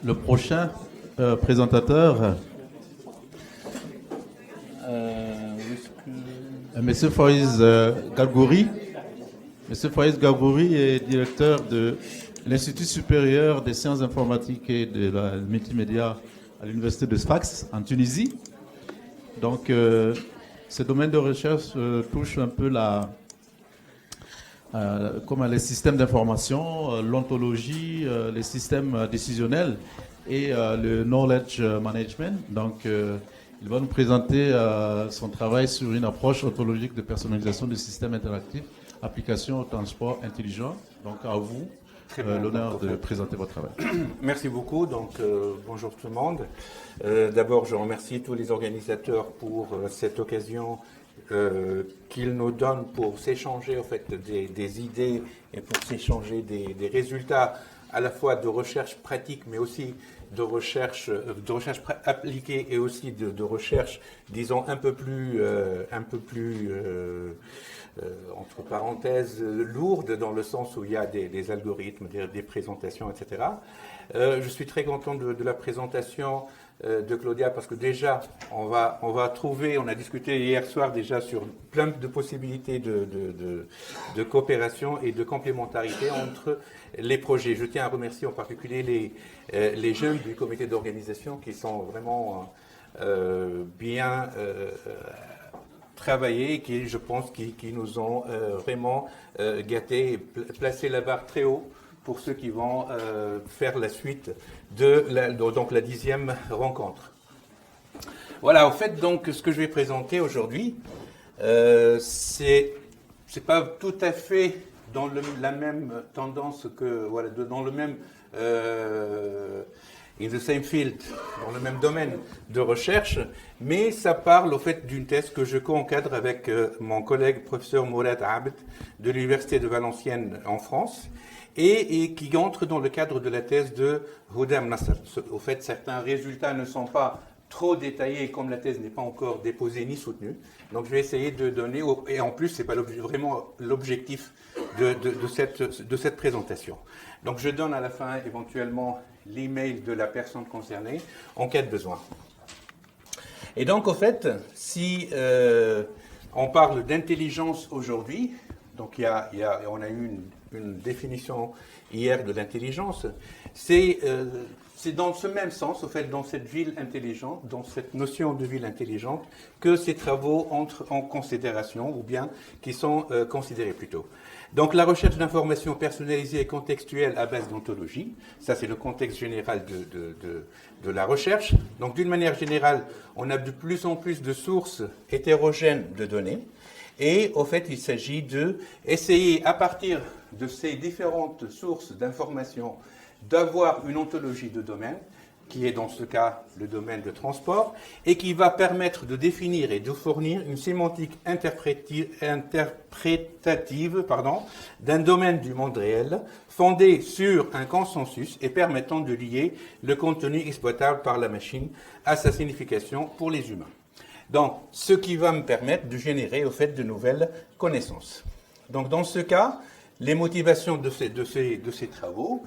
Le prochain présentateur, Monsieur Faiz Gargouri. Monsieur Faiz Gargouri est directeur de l'Institut supérieur des sciences informatiques et de la multimédia à l'Université de Sfax en Tunisie. Donc, ce domaine de recherche touche un peu comme les systèmes d'information, l'ontologie, les systèmes décisionnels et le knowledge management. Donc, il va nous présenter son travail sur une approche ontologique de personnalisation des systèmes interactifs, application au transport intelligent. Donc, à vous l'honneur de présenter votre travail. Merci beaucoup. Donc, bonjour tout le monde. D'abord, je remercie tous les organisateurs pour cette occasion qu'ils nous donnent pour s'échanger en fait des idées et pour s'échanger des résultats à la fois de recherche pratique, mais aussi de recherche appliquée et aussi de recherche, disons, un peu plus entre parenthèses, lourde, dans le sens où il y a des algorithmes, des présentations, etc. Je suis très content de la présentation de Claudia, parce que déjà, on va trouver, on a discuté hier soir déjà sur plein de possibilités de coopération et de complémentarité entre les projets. Je tiens à remercier en particulier les jeunes du comité d'organisation qui sont vraiment bien travaillés et qui, je pense, qui nous ont vraiment gâtés et placé la barre très haut pour ceux qui vont faire la suite de la 10e rencontre. Voilà, en fait, donc, ce que je vais présenter aujourd'hui, c'est pas tout à fait dans la même tendance que, voilà, dans le même in the same field, dans le même domaine de recherche, mais ça parle au fait d'une thèse que je co-encadre avec mon collègue professeur Mourad Abd de l'Université de Valenciennes en France, et qui entre dans le cadre de la thèse de Houdam Nasser. Au fait, certains résultats ne sont pas trop détaillés, comme la thèse n'est pas encore déposée ni soutenue. Donc, je vais essayer de donner, et en plus, ce n'est pas vraiment l'objectif de cette présentation. Donc, je donne à la fin, éventuellement, l'email de la personne concernée, en cas de besoin. Et donc, au fait, si on parle d'intelligence aujourd'hui, donc on a eu une définition hier de l'intelligence, c'est dans ce même sens, au fait, dans cette ville intelligente, dans cette notion de ville intelligente, que ces travaux entrent en considération, ou bien qui sont considérés plutôt. Donc la recherche d'informations personnalisées et contextuelles à base d'ontologie, ça c'est le contexte général de la recherche. Donc d'une manière générale, on a de plus en plus de sources hétérogènes de données. Et au fait, il s'agit d'essayer, à partir de ces différentes sources d'informations, d'avoir une ontologie de domaine, qui est dans ce cas le domaine de transport, et qui va permettre de définir et de fournir une sémantique interprétative d'un domaine du monde réel, fondée sur un consensus et permettant de lier le contenu exploitable par la machine à sa signification pour les humains. Donc, ce qui va me permettre de générer, au fait, de nouvelles connaissances. Donc, dans ce cas, les motivations de ces travaux,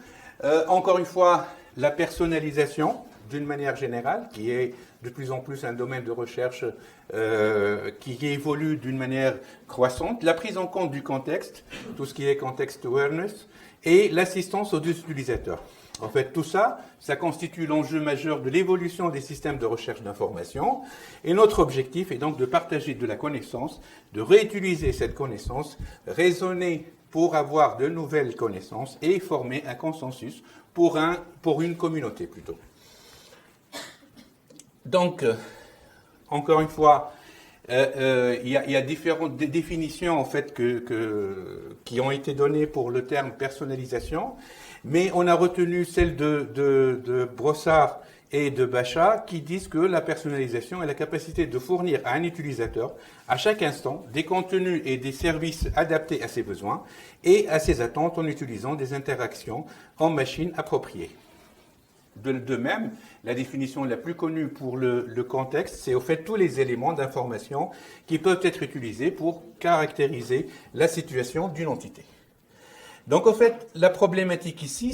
encore une fois, la personnalisation, d'une manière générale, qui est de plus en plus un domaine de recherche qui évolue d'une manière croissante, la prise en compte du contexte, tout ce qui est context awareness, et l'assistance aux utilisateurs. En fait, tout ça, ça constitue l'enjeu majeur de l'évolution des systèmes de recherche d'information. Et notre objectif est donc de partager de la connaissance, de réutiliser cette connaissance, raisonner pour avoir de nouvelles connaissances et former un consensus pour une communauté plutôt. Donc, encore une fois, il y a différentes définitions en fait qui ont été données pour le terme personnalisation, mais on a retenu celle de Brossard et de Bachat qui disent que la personnalisation est la capacité de fournir à un utilisateur, à chaque instant, des contenus et des services adaptés à ses besoins et à ses attentes en utilisant des interactions en machine appropriées. De même, la définition la plus connue pour le contexte, c'est au fait tous les éléments d'information qui peuvent être utilisés pour caractériser la situation d'une entité. Donc, en fait, la problématique ici,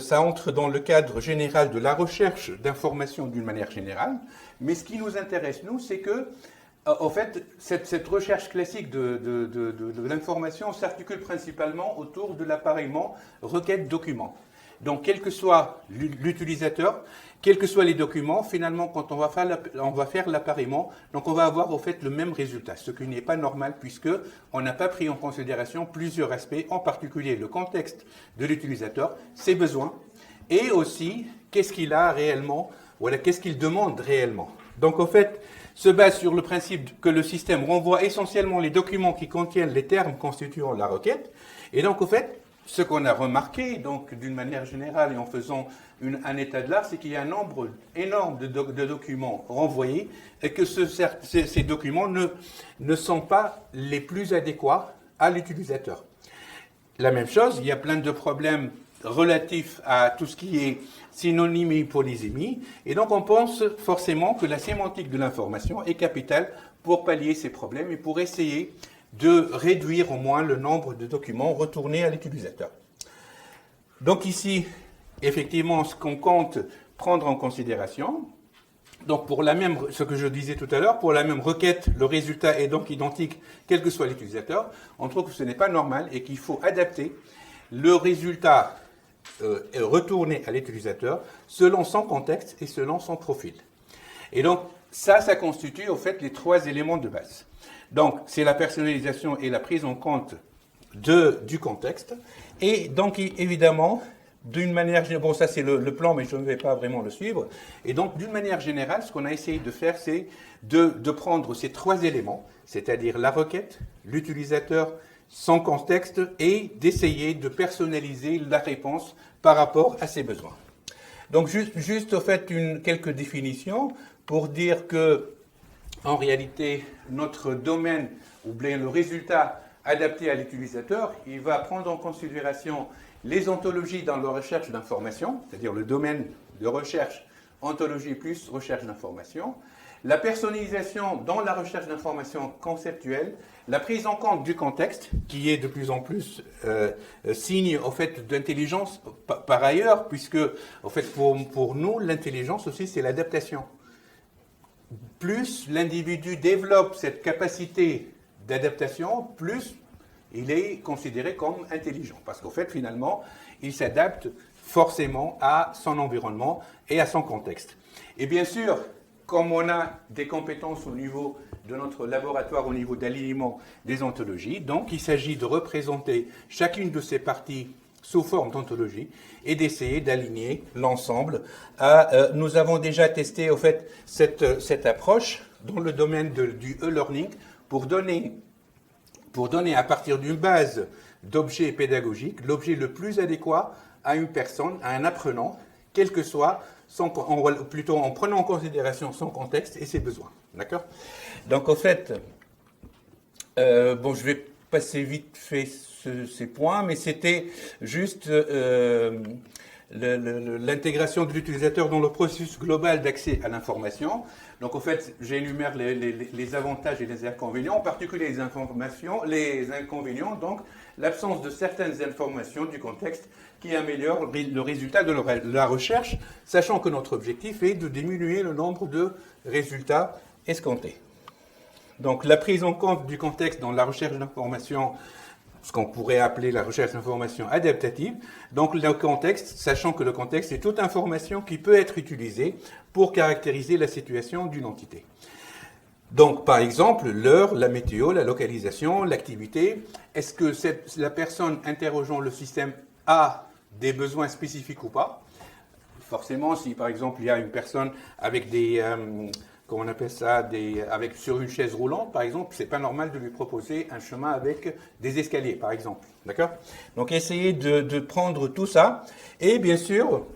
ça entre dans le cadre général de la recherche d'informations d'une manière générale, mais ce qui nous intéresse, nous, c'est que, en fait, cette recherche classique de l'information s'articule principalement autour de l'appareillement requête-document. Donc, quel que soit l'utilisateur, quels que soient les documents, finalement, quand on va faire l'appareillement, donc on va avoir au fait le même résultat, ce qui n'est pas normal puisque on n'a pas pris en considération plusieurs aspects, en particulier le contexte de l'utilisateur, ses besoins, et aussi qu'est-ce qu'il a réellement, voilà, qu'est-ce qu'il demande réellement. Donc, en fait, se base sur le principe que le système renvoie essentiellement les documents qui contiennent les termes constituant la requête, et donc, en fait, ce qu'on a remarqué, donc, d'une manière générale, et en faisant un état de l'art, c'est qu'il y a un nombre énorme de documents renvoyés et que ces documents ne sont pas les plus adéquats à l'utilisateur. La même chose, il y a plein de problèmes relatifs à tout ce qui est synonymie, polysémie, et donc on pense forcément que la sémantique de l'information est capitale pour pallier ces problèmes et pour essayer de réduire au moins le nombre de documents retournés à l'utilisateur. Donc ici, effectivement, ce qu'on compte prendre en considération, donc pour ce que je disais tout à l'heure, pour la même requête, le résultat est donc identique, quel que soit l'utilisateur. On trouve que ce n'est pas normal et qu'il faut adapter le résultat retourné à l'utilisateur selon son contexte et selon son profil. Et donc, ça constitue au fait les trois éléments de base. Donc, c'est la personnalisation et la prise en compte du contexte. Et donc, évidemment, d'une manière générale, bon, ça c'est le plan, mais je ne vais pas vraiment le suivre. Et donc, d'une manière générale, ce qu'on a essayé de faire, c'est de prendre ces trois éléments, c'est-à-dire la requête, l'utilisateur, son contexte, et d'essayer de personnaliser la réponse par rapport à ses besoins. Donc, juste au fait, quelques définitions pour dire que, en réalité, notre domaine, ou bien le résultat adapté à l'utilisateur, il va prendre en considération les ontologies dans la recherche d'information, c'est-à-dire le domaine de recherche, ontologie plus recherche d'information, la personnalisation dans la recherche d'information conceptuelle, la prise en compte du contexte, qui est de plus en plus signe au fait d'intelligence par ailleurs, puisque au fait pour nous, l'intelligence aussi, c'est l'adaptation. Plus l'individu développe cette capacité d'adaptation, plus il est considéré comme intelligent. Parce qu'au fait, finalement, il s'adapte forcément à son environnement et à son contexte. Et bien sûr, comme on a des compétences au niveau de notre laboratoire, au niveau d'alignement des ontologies, donc il s'agit de représenter chacune de ces parties sous forme d'ontologie et d'essayer d'aligner l'ensemble. Nous avons déjà testé au fait cette approche dans le domaine du e-learning pour donner à partir d'une base d'objets pédagogiques l'objet le plus adéquat à une personne, à un apprenant, quel que soit en prenant en considération son contexte et ses besoins. D'accord ? Donc en fait, je vais passer vite fait ces points, mais c'était juste l'intégration de l'utilisateur dans le processus global d'accès à l'information. Donc, en fait, j'énumère les avantages et les inconvénients, en particulier les inconvénients, donc l'absence de certaines informations du contexte qui améliorent le résultat de la recherche, sachant que notre objectif est de diminuer le nombre de résultats escomptés. Donc, la prise en compte du contexte dans la recherche d'informations, ce qu'on pourrait appeler la recherche d'information adaptative. Donc le contexte, sachant que le contexte est toute information qui peut être utilisée pour caractériser la situation d'une entité. Donc par exemple, l'heure, la météo, la localisation, l'activité. Est-ce que la personne interrogeant le système a des besoins spécifiques ou pas ? Forcément, si par exemple il y a une personne avec comment on appelle ça, sur une chaise roulante, par exemple, c'est pas normal de lui proposer un chemin avec des escaliers, par exemple. D'accord ? Donc, essayez de prendre tout ça. Et bien sûr,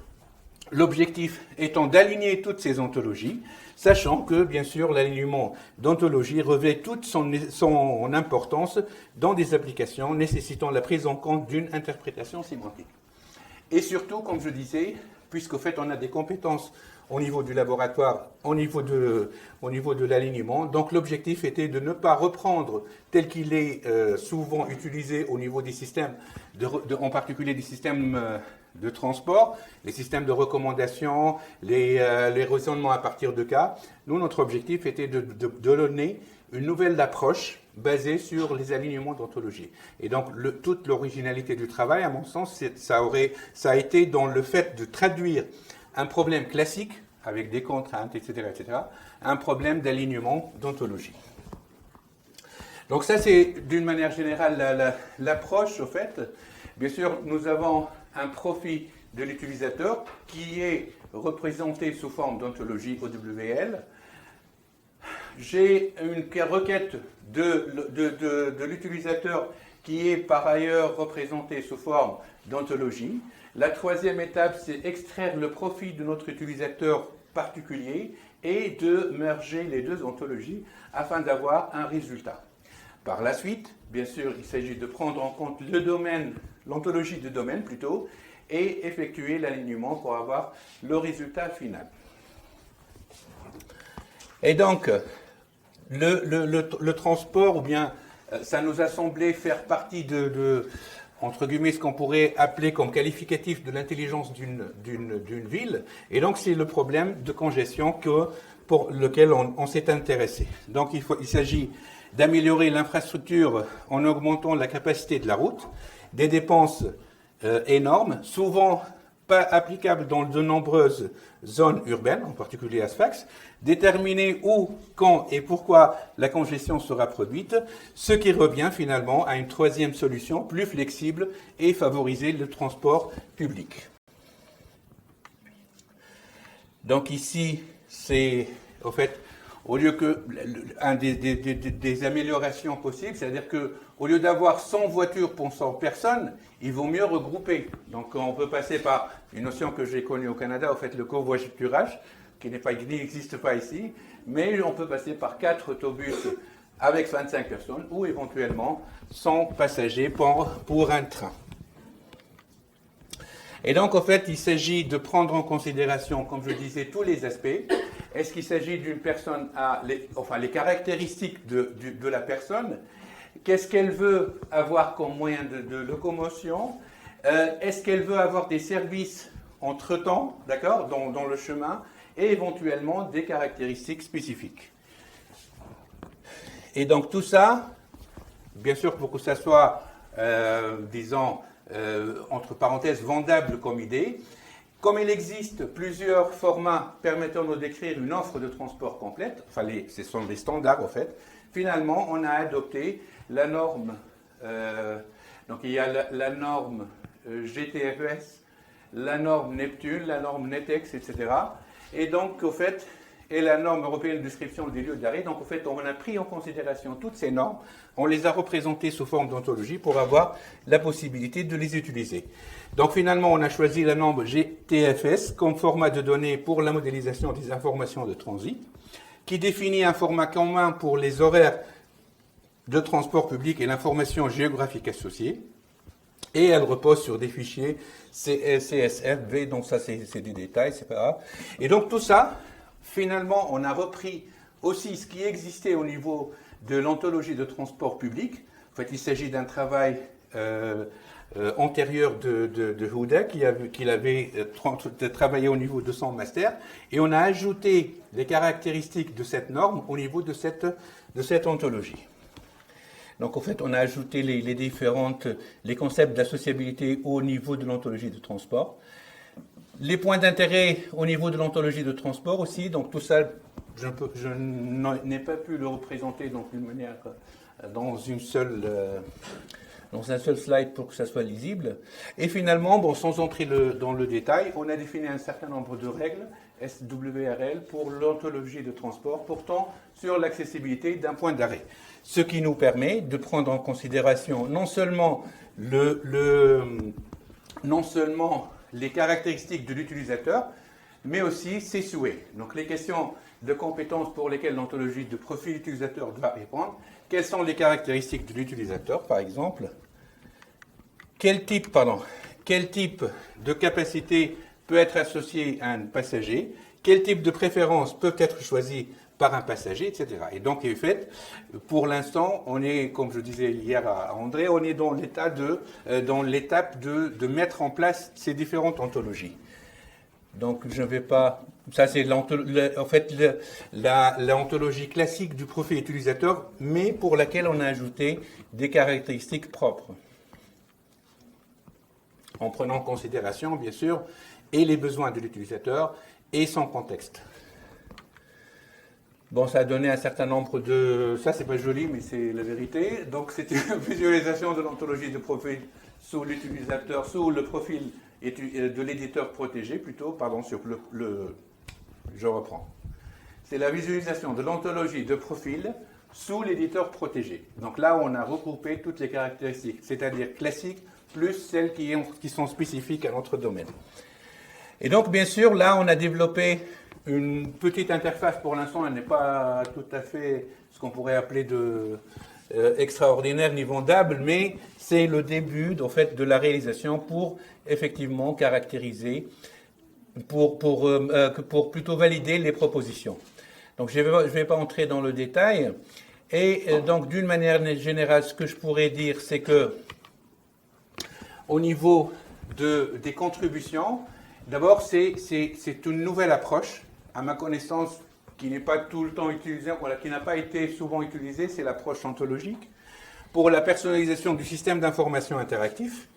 l'objectif étant d'aligner toutes ces ontologies, sachant que, bien sûr, l'alignement d'ontologie revêt toute son importance dans des applications nécessitant la prise en compte d'une interprétation sémantique. Et surtout, comme je disais, puisqu'au fait, on a des compétences au niveau du laboratoire, au niveau de l'alignement. Donc l'objectif était de ne pas reprendre tel qu'il est souvent utilisé au niveau des systèmes, en particulier des systèmes de transport, les systèmes de recommandation, les raisonnements à partir de cas. Nous, notre objectif était de donner une nouvelle approche basée sur les alignements d'ontologie. Et donc, toute l'originalité du travail, à mon sens, ça a été dans le fait de traduire un problème classique, avec des contraintes, etc., un problème d'alignement d'ontologie. Donc ça, c'est d'une manière générale l'approche, au fait. Bien sûr, nous avons un profil de l'utilisateur qui est représenté sous forme d'ontologie OWL. J'ai une requête de l'utilisateur qui est par ailleurs représentée sous forme d'ontologie. La troisième étape, c'est extraire le profil de notre utilisateur particulier et de merger les deux ontologies afin d'avoir un résultat. Par la suite, bien sûr, il s'agit de prendre en compte le domaine, l'ontologie de domaine plutôt, et effectuer l'alignement pour avoir le résultat final. Et donc, le transport, ou bien ça nous a semblé faire partie entre guillemets, ce qu'on pourrait appeler comme qualificatif de l'intelligence d'une ville. Et donc, c'est le problème de congestion pour lequel on s'est intéressé. Donc, il s'agit d'améliorer l'infrastructure en augmentant la capacité de la route, des dépenses énormes, souvent pas applicables dans de nombreuses zones urbaines, en particulier à Sfax, déterminer où, quand et pourquoi la congestion sera produite, ce qui revient finalement à une troisième solution plus flexible et favoriser le transport public. Donc ici, c'est au fait, au lieu que des améliorations possibles, c'est-à-dire qu'au lieu d'avoir 100 voitures pour 100 personnes, il vaut mieux regrouper. Donc on peut passer par une notion que j'ai connue au Canada, au fait le covoiturage, qui n'existe pas ici, mais on peut passer par 4 autobus avec 25 personnes ou éventuellement 100 passagers pour un train. Et donc, en fait, il s'agit de prendre en considération, comme je disais, tous les aspects. Est-ce qu'il s'agit d'une personne les caractéristiques de la personne? Qu'est-ce qu'elle veut avoir comme moyen de locomotion? Est-ce qu'elle veut avoir des services entre-temps, d'accord, dans le chemin, et éventuellement des caractéristiques spécifiques? Et donc, tout ça, bien sûr, pour que ça soit, disons, entre parenthèses, vendable comme idée. Comme il existe plusieurs formats permettant de décrire une offre de transport complète, ce sont des standards en fait, finalement on a adopté la norme, donc il y a la norme GTFS, la norme Neptune, la norme NETEX, etc. Et donc au fait, et la norme européenne de description des lieux d'arrêt. Donc, en fait, on a pris en considération toutes ces normes, on les a représentées sous forme d'ontologie pour avoir la possibilité de les utiliser. Donc, finalement, on a choisi la norme GTFS comme format de données pour la modélisation des informations de transit, qui définit un format commun pour les horaires de transport public et l'information géographique associée. Et elle repose sur des fichiers CSV, donc ça, c'est des détails, c'est pas grave. Et donc, tout ça, finalement, on a repris aussi ce qui existait au niveau de l'ontologie de transport public. En fait, il s'agit d'un travail antérieur de Houda qu'il avait travaillé au niveau de son master. Et on a ajouté les caractéristiques de cette norme au niveau de cette ontologie. Donc, en fait, on a ajouté les concepts d'associabilité au niveau de l'ontologie de transport. Les points d'intérêt au niveau de l'ontologie de transport aussi, donc tout ça, je n'ai pas pu le représenter d'une manière, dans un seul slide pour que ça soit lisible. Et finalement, bon, sans entrer dans le détail, on a défini un certain nombre de règles, SWRL, pour l'ontologie de transport, portant sur l'accessibilité d'un point d'arrêt. Ce qui nous permet de prendre en considération non seulement les caractéristiques de l'utilisateur, mais aussi ses souhaits. Donc les questions de compétences pour lesquelles l'ontologie de profil utilisateur doit répondre. Quelles sont les caractéristiques de l'utilisateur, par exemple? Quel type de capacité peut être associé à un passager, quel type de préférences peuvent être choisies par un passager, etc. Et donc, en fait, pour l'instant, on est, comme je disais hier à André, on est dans l'étape de mettre en place ces différentes ontologies. Donc, je ne vais pas... Ça, c'est l'ontologie classique du profil utilisateur, mais pour laquelle on a ajouté des caractéristiques propres. En prenant en considération, bien sûr, et les besoins de l'utilisateur et son contexte. Bon, ça a donné un certain nombre de... Ça, c'est pas joli, mais c'est la vérité. Donc, c'est une visualisation de l'ontologie de profil sous l'utilisateur, sous le profil de l'éditeur protégé, plutôt, pardon, sur je reprends. C'est la visualisation de l'ontologie de profil sous l'éditeur protégé. Donc là, on a regroupé toutes les caractéristiques, c'est-à-dire classiques, plus celles qui sont spécifiques à notre domaine. Et donc, bien sûr, là, on a développé une petite interface. Pour l'instant, elle n'est pas tout à fait ce qu'on pourrait appeler extraordinaire ni vendable, mais c'est le début, en fait, de la réalisation pour effectivement caractériser, pour plutôt valider les propositions. Donc, je ne vais pas entrer dans le détail. Et donc, d'une manière générale, ce que je pourrais dire, c'est que au niveau des contributions, d'abord, c'est une nouvelle approche, à ma connaissance, qui n'est pas tout le temps utilisée, voilà, qui n'a pas été souvent utilisée, c'est l'approche ontologique, pour la personnalisation du système d'information interactif,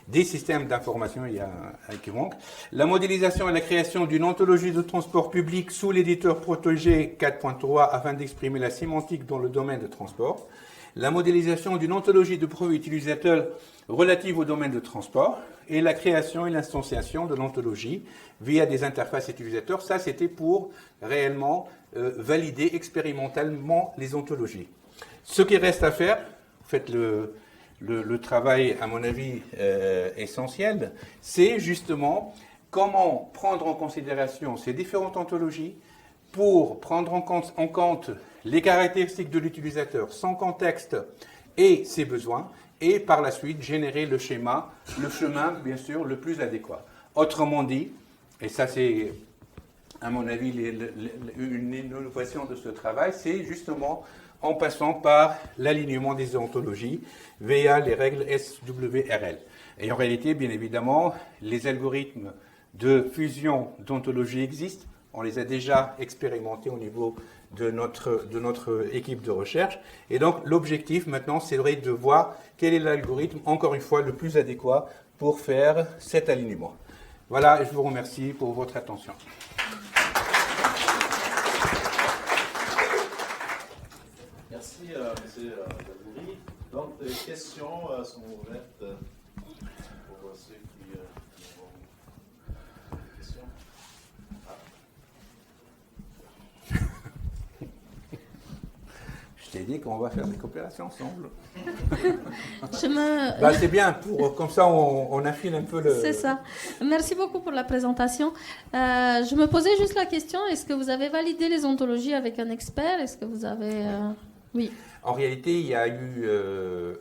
des systèmes d'information, il y a un équivoque, la modélisation et la création d'une ontologie de transport public sous l'éditeur protégé 4.3 afin d'exprimer la sémantique dans le domaine de transport, la modélisation d'une ontologie de profil utilisateur relative au domaine de transport et la création et l'instanciation de l'ontologie via des interfaces utilisateurs. Ça, c'était pour réellement valider expérimentalement les ontologies. Ce qui reste à faire, en fait, le travail, à mon avis, essentiel, c'est justement comment prendre en considération ces différentes ontologies pour prendre en compte les caractéristiques de l'utilisateur, son contexte et ses besoins, et par la suite générer le chemin, bien sûr, le plus adéquat. Autrement dit, et ça c'est, à mon avis, une innovation de ce travail, c'est justement en passant par l'alignement des ontologies via les règles SWRL. Et en réalité, bien évidemment, les algorithmes de fusion d'ontologie existent. On les a déjà expérimentés au niveau de notre équipe de recherche. Et donc, l'objectif maintenant, c'est de voir quel est l'algorithme, encore une fois, le plus adéquat pour faire cet alignement. Voilà, je vous remercie pour votre attention. Merci, M. Dabouri. Donc, les questions sont ouvertes pour ceux qui ont des questions. Je t'ai dit qu'on va faire des coopérations ensemble. Bah, c'est bien, comme ça on affine un peu le... C'est ça. Merci beaucoup pour la présentation. Je me posais juste la question, est-ce que vous avez validé les ontologies avec un expert? Est-ce que vous avez... Oui. En réalité, il y a eu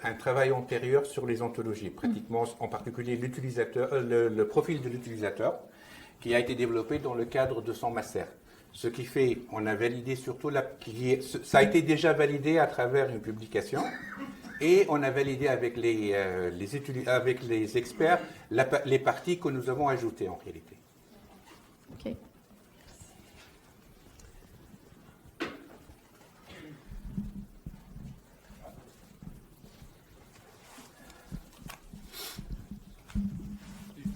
un travail antérieur sur les ontologies, pratiquement, en particulier le profil de l'utilisateur, qui a été développé dans le cadre de son master. Ce qui fait, on a validé surtout, ça a été déjà validé à travers une publication, et on a validé avec les experts les parties que nous avons ajoutées en réalité. Ok.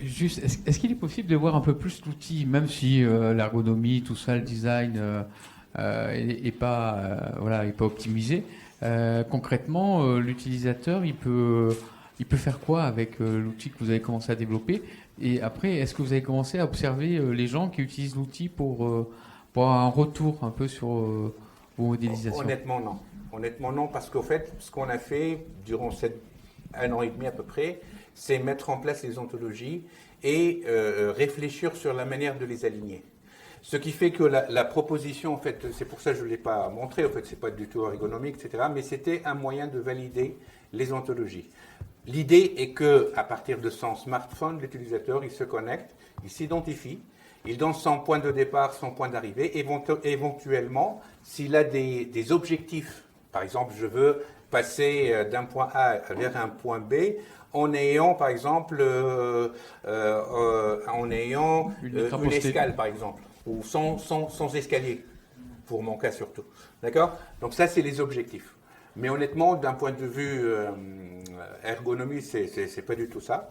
Juste, est-ce qu'il est possible de voir un peu plus l'outil, même si l'ergonomie, tout ça, le design est pas optimisé. Concrètement, l'utilisateur, il peut faire quoi avec l'outil que vous avez commencé à développer? Et après, est-ce que vous avez commencé à observer les gens qui utilisent l'outil pour avoir un retour un peu sur vos modélisations? Honnêtement, non, parce qu'au fait, ce qu'on a fait durant un an et demi à peu près, c'est mettre en place les ontologies et réfléchir sur la manière de les aligner. Ce qui fait que la proposition, en fait, c'est pour ça que je ne l'ai pas montré, en fait, ce n'est pas du tout ergonomique, etc., mais c'était un moyen de valider les ontologies. L'idée est qu'à partir de son smartphone, l'utilisateur, il se connecte, Il s'identifie, il donne son point de départ, son point d'arrivée. Éventuellement, s'il a des objectifs, par exemple, je veux passer d'un point A vers un point B, en ayant, par exemple, une escale, par exemple, ou sans escalier, pour mon cas surtout. D'accord? Donc ça, c'est les objectifs. Mais honnêtement, d'un point de vue ergonomie, c'est pas du tout ça.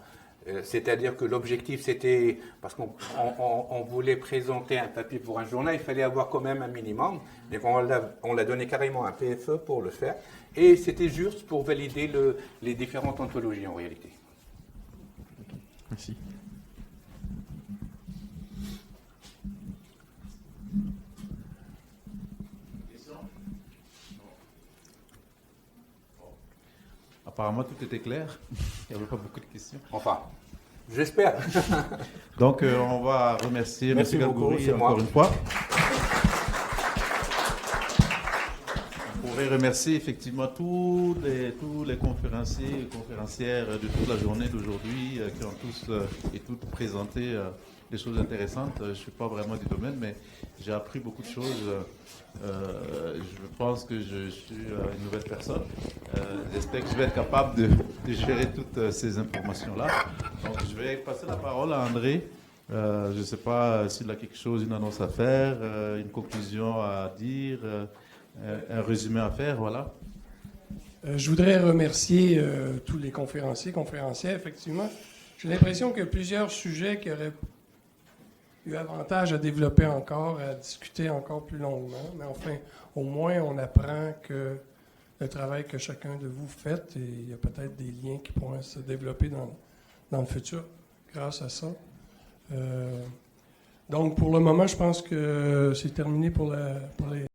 C'est-à-dire que l'objectif, c'était, parce qu'on voulait présenter un papier pour un journal, il fallait avoir quand même un minimum. Donc on l'a donné carrément un PFE pour le faire. Et c'était juste pour valider les différentes ontologies en réalité. Merci. Apparemment, tout était clair. Il n'y avait pas beaucoup de questions. Enfin, j'espère. Donc, on va remercier M. Galgouri encore une fois. On pourrait remercier effectivement tous les conférenciers et conférencières de toute la journée d'aujourd'hui qui ont tous et toutes présenté des choses intéressantes. Je ne suis pas vraiment du domaine, mais j'ai appris beaucoup de choses. Je pense que je suis une nouvelle personne. J'espère que je vais être capable de gérer toutes ces informations-là. Donc, je vais passer la parole à André. Je ne sais pas s'il a quelque chose, une annonce à faire, une conclusion à dire, un résumé à faire, voilà. Je voudrais remercier tous les conférencières, effectivement. J'ai l'impression qu'il y a plusieurs sujets qui auraient eu avantage à développer encore, à discuter encore plus longuement. Mais enfin, au moins, on apprend que le travail que chacun de vous fait, et il y a peut-être des liens qui pourront se développer dans le futur grâce à ça. Donc, pour le moment, je pense que c'est terminé pour les